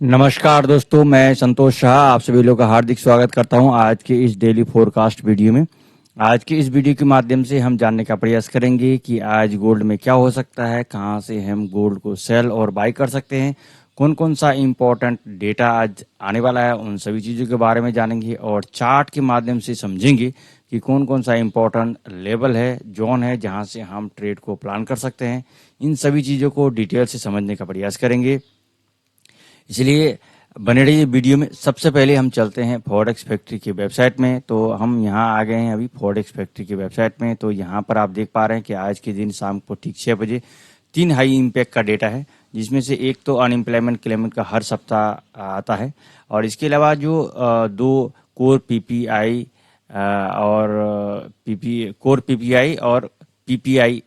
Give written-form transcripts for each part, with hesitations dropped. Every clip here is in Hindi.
नमस्कार दोस्तों, मैं संतोष शाह आप सभी लोगों का हार्दिक स्वागत करता हूं आज के इस डेली फोरकास्ट वीडियो में। आज के इस वीडियो के माध्यम से हम जानने का प्रयास करेंगे कि आज गोल्ड में क्या हो सकता है, कहां से हम गोल्ड को सेल और बाय कर सकते हैं, कौन कौन सा इम्पोर्टेंट डेटा आज आने वाला है, उन सभी चीज़ों के बारे में जानेंगे और चार्ट के माध्यम से समझेंगे कि कौन कौन सा इम्पोर्टेंट लेवल है, जोन है, जहां से हम ट्रेड को प्लान कर सकते हैं। इन सभी चीज़ों को डिटेल से समझने का प्रयास करेंगे, इसलिए बने रहिए वीडियो में। सबसे पहले हम चलते हैं फॉरेक्स फैक्ट्री की वेबसाइट में। तो हम यहाँ आ गए हैं अभी फॉरेक्स फैक्ट्री की वेबसाइट में। तो यहाँ पर आप देख पा रहे हैं कि आज के दिन शाम को ठीक 6 बजे 3 हाई इम्पैक्ट का डेटा है, जिसमें से एक तो अनएम्प्लॉयमेंट क्लेमेंट का हर सप्ताह आता है, और इसके अलावा जो दो कोर पीपीआई और पीपीआई और पीपीआई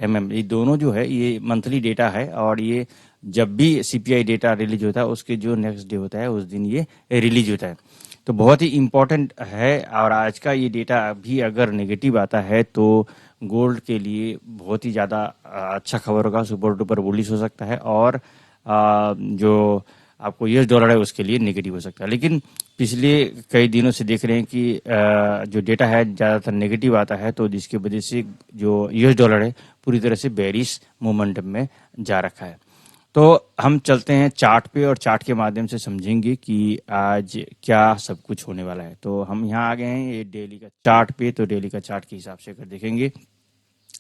ये दोनों जो है ये मंथली डेटा है, और ये जब भी सीपीआई डेटा रिलीज होता है उसके जो नेक्स्ट डे होता है उस दिन ये रिलीज होता है। तो बहुत ही इम्पोर्टेंट है, और आज का ये डेटा भी अगर नेगेटिव आता है तो गोल्ड के लिए बहुत ही ज़्यादा अच्छा खबर होगा, सुपर डुपर बुलिश हो सकता है, और जो आपको यूएस डॉलर है उसके लिए नेगेटिव हो सकता है। लेकिन पिछले कई दिनों से देख रहे हैं कि जो डेटा है ज़्यादातर नेगेटिव आता है, तो जिसकी वजह से जो यूएस डॉलर है पूरी तरह से बेरिश मोमेंटम में जा रखा है। तो हम चलते हैं चार्ट पे, और चार्ट के माध्यम से समझेंगे कि आज क्या सब कुछ होने वाला है। तो हम यहाँ आ गए हैं ये डेली का चार्ट पे। तो डेली का चार्ट के हिसाब से अगर देखेंगे,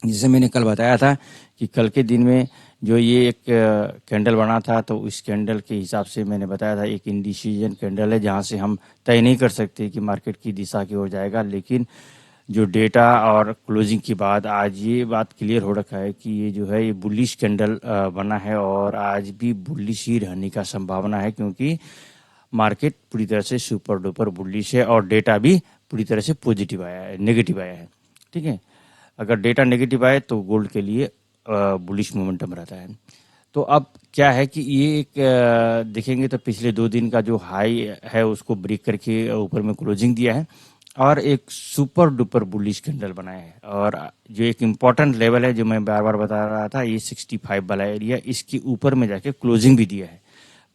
जैसे मैंने कल बताया था कि कल के दिन में जो ये एक कैंडल बना था, तो इस कैंडल के हिसाब से मैंने बताया था एक इंडिसीजन कैंडल है, जहाँ से हम तय नहीं कर सकते कि मार्केट की दिशा की ओर जाएगा। लेकिन जो डेटा और क्लोजिंग के बाद आज ये बात क्लियर हो रखा है कि ये जो है ये बुलिश कैंडल बना है, और आज भी बुलिश ही रहने का संभावना है, क्योंकि मार्केट पूरी तरह से सुपर डुपर बुलिश है और डेटा भी पूरी तरह से पॉजिटिव आया है, नेगेटिव आया है। ठीक है, अगर डेटा नेगेटिव आए तो गोल्ड के लिए बुलिश मोमेंटम रहता है। तो अब क्या है कि ये एक देखेंगे तो पिछले 2 दिन का जो हाई है उसको ब्रेक करके ऊपर में क्लोजिंग दिया है, और एक सुपर डुपर बुलिश कैंडल बनाया है। और जो एक इम्पॉर्टेंट लेवल है जो मैं बार बार बता रहा था, ये 65 वाला एरिया, इसके ऊपर में जाके क्लोजिंग भी दिया है।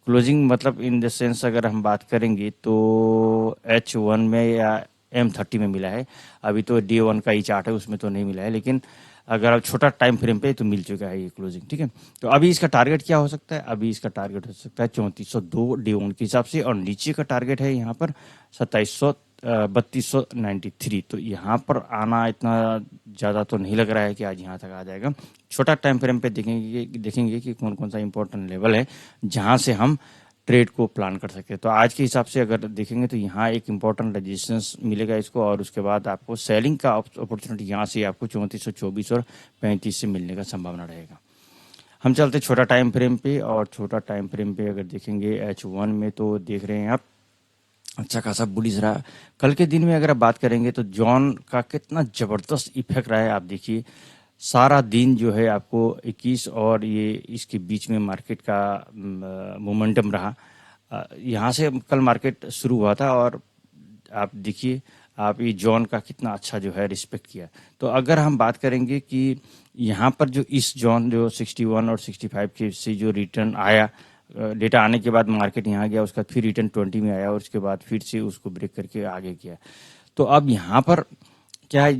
क्लोजिंग मतलब इन द सेंस अगर हम बात करेंगे तो H1 में या M30 में मिला है। अभी तो D1 का ही चार्ट है, उसमें तो नहीं मिला है, लेकिन अगर आप छोटा टाइम फ्रेम पे तो मिल चुका है ये क्लोजिंग। ठीक है, तो अभी इसका टारगेट क्या हो सकता है? अभी इसका टारगेट हो सकता है 3402 D1 के हिसाब से, और नीचे का टारगेट है यहाँ पर 3293। तो यहाँ पर आना इतना ज़्यादा तो नहीं लग रहा है कि आज यहाँ तक आ जाएगा। छोटा टाइम फ्रेम पे देखेंगे कि कौन कौन सा इंपॉर्टेंट लेवल है जहाँ से हम ट्रेड को प्लान कर सकते हैं। तो आज के हिसाब से अगर देखेंगे तो यहाँ एक इम्पॉर्टेंट रेजिस्टेंस मिलेगा इसको, और उसके बाद आपको सेलिंग का अपॉर्चुनिटी यहाँ से आपको 3424 और 35 से मिलने का संभावना रहेगा। हम चलते छोटा टाइम फ्रेम पे, और छोटा टाइम फ्रेम पे अगर देखेंगे H1 में तो देख रहे हैं आप अच्छा खासा बुलिश रहा। कल के दिन में अगर आप बात करेंगे तो जॉन का कितना ज़बरदस्त इफेक्ट रहा है। आप देखिए सारा दिन जो है आपको 21 और ये इसके बीच में मार्केट का मोमेंटम रहा। यहाँ से कल मार्केट शुरू हुआ था, और आप देखिए आप ये जॉन का कितना अच्छा जो है रिस्पेक्ट किया। तो अगर हम बात करेंगे कि यहाँ पर जो इस जॉन जो 61 और 65 के से जो रिटर्न आया, डेटा आने के बाद मार्केट यहाँ गया, उसका फिर रिटर्न 20 में आया, और उसके बाद फिर से उसको ब्रेक करके आगे किया। तो अब यहाँ पर क्या है,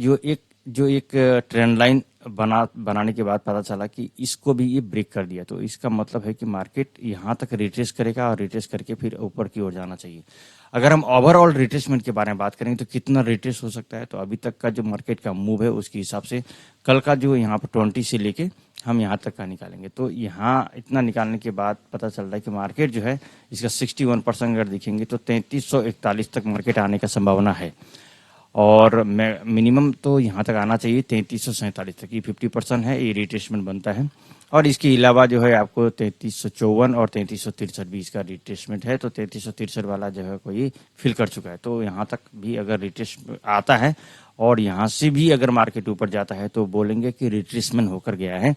जो एक ट्रेंड लाइन बनाने के बाद पता चला कि इसको भी ये ब्रेक कर दिया। तो इसका मतलब है कि मार्केट यहाँ तक रिट्रेस करेगा, और रिट्रेस करके फिर ऊपर की ओर जाना चाहिए। अगर हम ओवरऑल रिट्रेसमेंट के बारे में बात करेंगे तो कितना रिट्रेस हो सकता है, तो अभी तक का जो मार्केट का मूव है उसके हिसाब से कल का जो यहाँ पर 20 से लेके हम यहाँ तक का निकालेंगे। तो यहाँ इतना निकालने के बाद पता चल रहा है कि मार्केट जो है इसका 61% अगर देखेंगे तो 3341 तक मार्केट आने का संभावना है, और मिनिमम तो यहाँ तक आना चाहिए 3347 तक। ये 50% है, ये रिट्रेसमेंट बनता है। और इसके अलावा जो है आपको 3354 और 3363 भी इसका रिट्रेसमेंट है। तो 3363 वाला जो है कोई फिल कर चुका है। तो यहाँ तक भी अगर रिट्रेस आता है और यहाँ से भी अगर मार्केट ऊपर जाता है तो बोलेंगे कि रिट्रेसमेंट होकर गया है,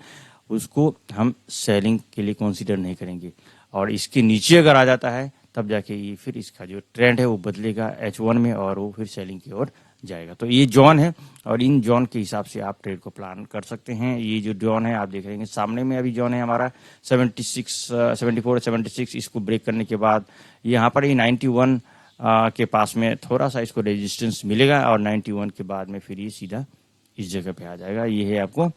उसको हम सेलिंग के लिए कंसीडर नहीं करेंगे। और इसके नीचे अगर आ जाता है तब जाके ये फिर इसका जो ट्रेंड है वो बदलेगा H1 में, और वो फिर सेलिंग की ओर जाएगा। तो ये जोन है और इन जोन के हिसाब से आप ट्रेड को प्लान कर सकते हैं। ये जो जोन है आप देख रहे हैं सामने में अभी जोन है हमारा 76 74 76, इसको ब्रेक करने के बाद यहाँ पर ये 91 के पास में थोड़ा सा इसको रेजिस्टेंस मिलेगा और 91 के बाद में फिर ये सीधा इस जगह पे आ जाएगा। ये है आपको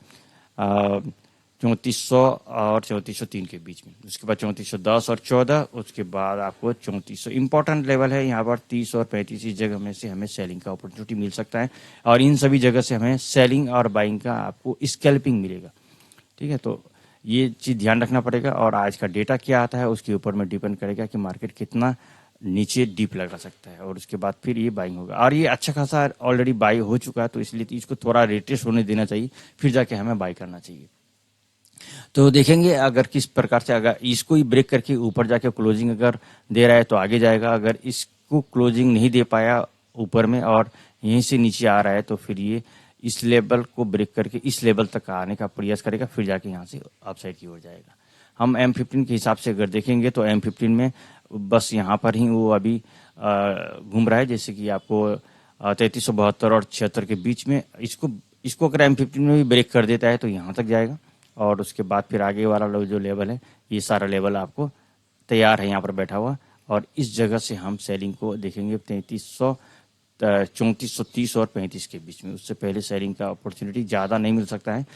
3400 और 3403 के बीच में। उसके बाद 3410 और 14, उसके बाद आपको 3400 इंपॉर्टेंट लेवल है यहाँ पर 30 और 35। इस जगह में से हमें सेलिंग का अपॉर्चुनिटी मिल सकता है और इन सभी जगह से हमें सेलिंग और बाइंग का आपको स्कैल्पिंग मिलेगा। ठीक है, तो ये चीज़ ध्यान रखना पड़ेगा और आज का डेटा क्या आता है उसके ऊपर में डिपेंड करेगा कि मार्केट कितना नीचे डीप लगा सकता है और उसके बाद फिर ये बाइंग होगा। और ये अच्छा खासा ऑलरेडी बाई हो चुका है, तो इसलिए इसको थोड़ा रेटेस्ट होने देना चाहिए, फिर जाके हमें बाई करना चाहिए। तो देखेंगे अगर किस प्रकार से, अगर इसको ही ब्रेक करके ऊपर जाके क्लोजिंग अगर दे रहा है तो आगे जाएगा। अगर इसको क्लोजिंग नहीं दे पाया ऊपर में और यहीं से नीचे आ रहा है तो फिर ये इस लेवल को ब्रेक करके इस लेवल तक आने का प्रयास करेगा, फिर जाके यहाँ से अपसाइड की ओर जाएगा। हम M15 के हिसाब से अगर देखेंगे तो M15 में बस यहाँ पर ही वो अभी घूम रहा है, जैसे कि आपको 3372 और 76 के बीच में। इसको अगर M15 में भी ब्रेक कर देता है तो यहाँ तक जाएगा और उसके बाद फिर आगे वाला जो लेवल है, ये सारा लेवल आपको तैयार है यहाँ पर बैठा हुआ। और इस जगह से हम सेलिंग को देखेंगे 3400 3430 और 35 के बीच में। उससे पहले सेलिंग का अपॉर्चुनिटी ज़्यादा नहीं मिल सकता है,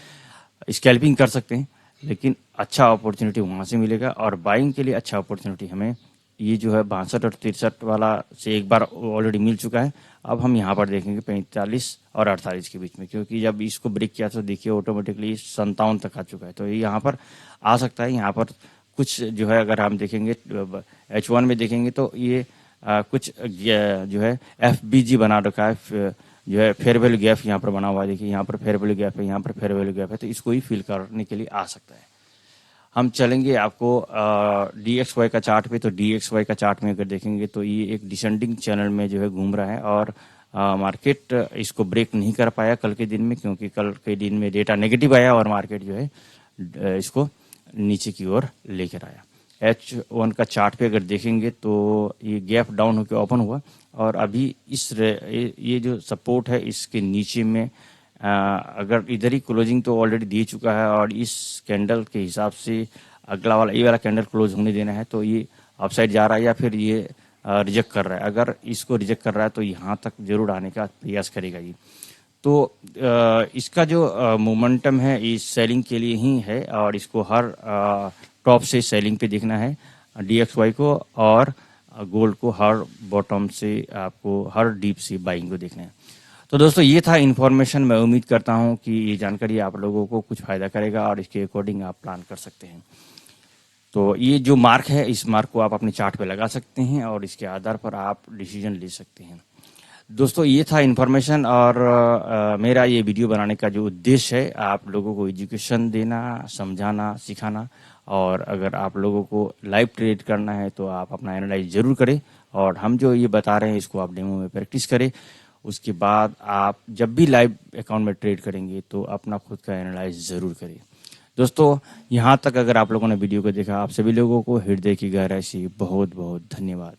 स्कैल्पिंग कर सकते हैं लेकिन अच्छा अपॉर्चुनिटी वहाँ से मिलेगा। और बाइंग के लिए अच्छा अपॉर्चुनिटी हमें ये जो है 62 और 63 वाला से एक बार ऑलरेडी मिल चुका है। अब हम यहाँ पर देखेंगे 45 और 48 के बीच में, क्योंकि जब इसको ब्रेक किया तो देखिए ऑटोमेटिकली 57 तक आ चुका है। तो ये यहाँ पर आ सकता है। यहाँ पर कुछ जो है अगर हम देखेंगे H1 में देखेंगे तो ये कुछ जो है FBG बना रखा है, जो है फेयर वैल्यू गैप यहाँ पर बना हुआ है। देखिए यहाँ पर फेयर वैल्यू गैप है, यहाँ पर फेयर वैल्यू गैप है, तो इसको ही फिल करने के लिए आ सकता है। हम चलेंगे आपको DXY का चार्ट पे। तो DXY का चार्ट में अगर देखेंगे तो ये एक डिसेंडिंग चैनल में जो है घूम रहा है और मार्केट इसको ब्रेक नहीं कर पाया कल के दिन में, क्योंकि कल के दिन में डेटा नेगेटिव आया और मार्केट जो है इसको नीचे की ओर लेकर आया। H1 का चार्ट पे अगर देखेंगे तो ये गैप डाउन होकर ओपन हुआ और अभी ये जो सपोर्ट है इसके नीचे में अगर इधर ही क्लोजिंग तो ऑलरेडी दे चुका है और इस कैंडल के हिसाब से अगला वाला ये वाला कैंडल क्लोज होने देना है, तो ये अपसाइड जा रहा है या फिर ये रिजेक्ट कर रहा है। अगर इसको रिजेक्ट कर रहा है तो यहाँ तक जरूर आने का प्रयास करेगा ये। तो इसका जो मोमेंटम है इस सेलिंग के लिए ही है और इसको हर टॉप से सेलिंग पे देखना है DXY को, और गोल्ड को हर बॉटम से आपको हर डीप से बाइंग को देखना है। तो दोस्तों ये था इन्फॉर्मेशन। मैं उम्मीद करता हूँ कि ये जानकारी आप लोगों को कुछ फायदा करेगा और इसके अकॉर्डिंग आप प्लान कर सकते हैं। तो ये जो मार्क है इस मार्क को आप अपने चार्ट पे लगा सकते हैं और इसके आधार पर आप डिसीजन ले सकते हैं। दोस्तों ये था इन्फॉर्मेशन और मेरा ये वीडियो बनाने का जो उद्देश्य है आप लोगों को एजुकेशन देना, समझाना, सिखाना। और अगर आप लोगों को लाइव ट्रेड करना है तो आप अपना एनालाइज जरूर करें और हम जो ये बता रहे हैं इसको आप डेमो में प्रैक्टिस करें। उसके बाद आप जब भी लाइव अकाउंट में ट्रेड करेंगे तो अपना खुद का एनालाइज जरूर करें। दोस्तों यहाँ तक अगर आप लोगों ने वीडियो को देखा, आप सभी लोगों को हृदय की गहराई से बहुत बहुत धन्यवाद।